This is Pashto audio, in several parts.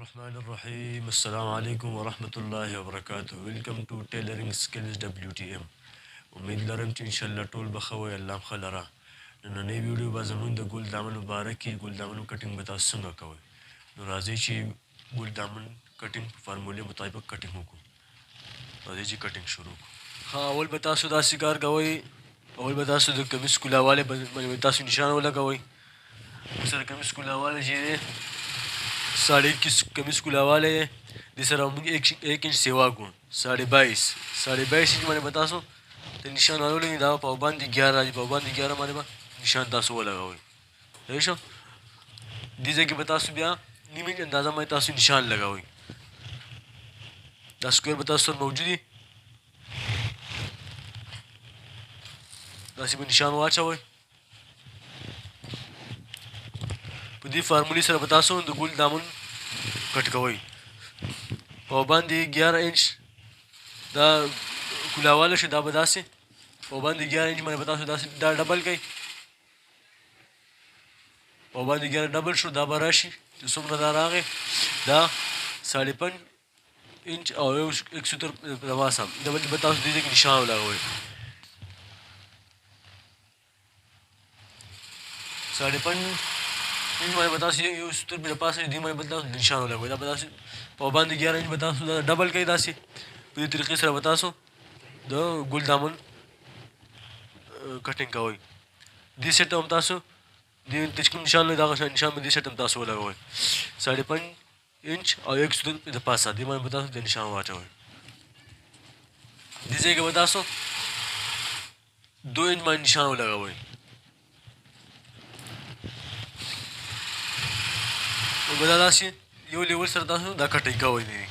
الرحمن الرحیم. السلام علیکم ورحمۃ الله وبرکاتہ. ویلکم ټو ټیلرینګ سکلز WTM. امید لرم چې انشاءالله ټول به ښه وي، الله ښه لره. نننۍ ویډیو به زموږ د ګل دامن مبارک کې ګل دامن کټینګ به تاسو څنګه کوئ. نو راځئ چې ګل دامن کټینګ په فارمولې مطابق کټینګ وکړو. راځئ چې کټینګ شروع کړو. ها، اول به تاسو داسې کار کوئ. اول به تاسو د کمیس کولاوالی باندې تاسو نشان ولګوئ. سره کمیس کولاوالی چې دی 22.5 کمیس کولاوالی دی، دې سره موږ 1 انچ سیوا کړو. 22.5 انچ باندې به تاسو د نشان راولئ. دا په باندې 11 راځي، په باندې 11 باندې به نشان تاسو ولګوئ. صحیح شو. دې ځای کې به تاسو بیا نیم انچ اندازه باندې تاسو نشان لګوئ. دا سکویر به تاسو سره موجود وي، داسې به نشان واچوئ. په دې فارمولې سره به تاسو د ګل دامن کټ کوئ. په باندې 11 انچ دا کولاواله شي، دا به داسې په باندې 11 انچ باندې به تاسو داسې دا ډبل کوئ. په باندې 11 ډبل شو، دا به راشي چې څومره دا راغی، دا 5.5 انچ او 170 پاسه. دا به تاسو دې ځای کې نشان ولګوئ. 5.5 انچ باندې به تاسو 170 د پاسه دې باندې به تاسو نشان ولګوئ. دا به تاسو په باندې 11 انچ به تاسو دا ډبل کوئ. داسې په دې طریقې سره به تاسو د ګل دامن کټینګ کوئ. دې سیټ هم تاسو دې چې کوم نشان لري دغه نشان به دې سیټ هم تاسو ولګوئ. 5.5 انچ او 170 د پاسه دې باندې به تاسو د نشان واچوئ. دې ځای کې به تاسو 2 انچ باندې نشان ولګوئ. نو به دا داسې یو لیول سره تاسو دا کټینګ کوئ دی.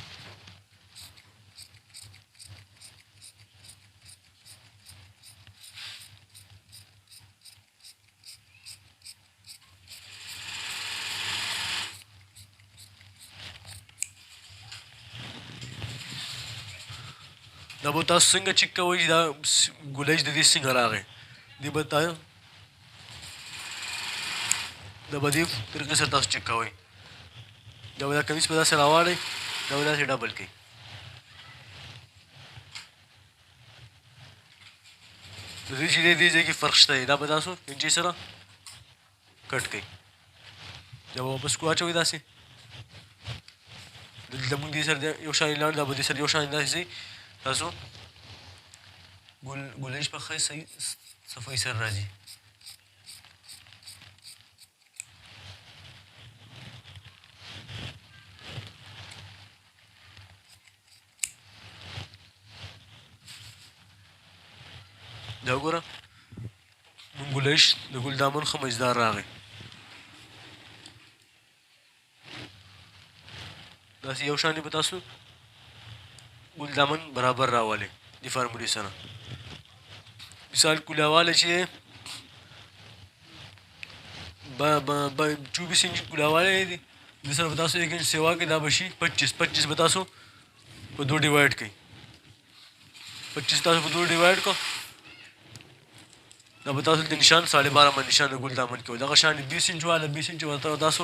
دا به تاسو څنګه چک کوئ چې دا ګلیچ د دې څنګه راغی. دې به دا به دې طریقې سره تاسو چک کوئ. دا به دا کمیس په داسې راواړئ، دا به داسې ډبل کړئ. د دې چې دې ځای کې فرق شته دی، دا به تاسو انچۍ سره کټ کړئ. دا به واپس واچوئ داسې. دلته مونږ دې سره یو شان لاړ، دا به دې سره یو شان داسې ځئ. تاسو ګلیچ په ښه صحیح صفایي سره راځي. دا وګوره مونږ ګلیچ د ګل دامن ښه مزدار راغی. داسې یو شان به تاسو ګل دامن برابر راولئ دې فارمولې سره. مثال کولاواله چې 24 انچ کولاواله دی، دې سره به تاسو 1 انچ سیوا کړئ. دا به شي 25 به تاسو په 2 ډیوایډ کړئ. 25 تاسو په 2 ډیوایډ کړو، دا به تاسو د نشان 12.5 باندې نشان د ګل دامن کوئ. دغه شان 20 انچ والا 20 انچ ورته تاسو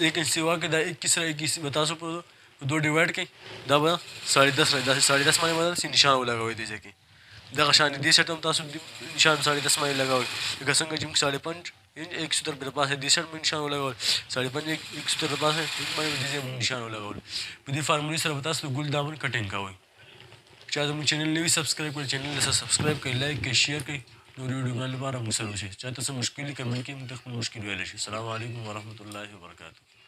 1 انچ سیوا کړئ. دا 21 سره 21 به تاسو په 2 ډیوایډ کړئ. دا به 10.5 راځي. داسې 10.5 باندې به داسې نشان ولګوئ دې ځای کې. دغه شان دې سیټ هم تاسو نشان 10.5 باندې لګوئ. لکه څنګه چې موږ 5.5 انچ 170 د پاسه دې سیټ باندې نشان ولګول، 5.5 170 د پاسه باندې دې ځای نشان ولګول. په دې فارمولې سره به تاسو ګل دامن کټینګ کوئ. چا زموږ چینل نه وي سبسکرایب کړئ، چینل ته سبسکرایب کړئ، لایک کړئ، شیر کړئ. نور ویډیوګانو لپاره موږ سره اوسئ. چاته څه مشکل وي کمنټ کې موږ ته خپل مشکل ویلی شي. السلام علیکم ورحمة الله وبرکاتہ.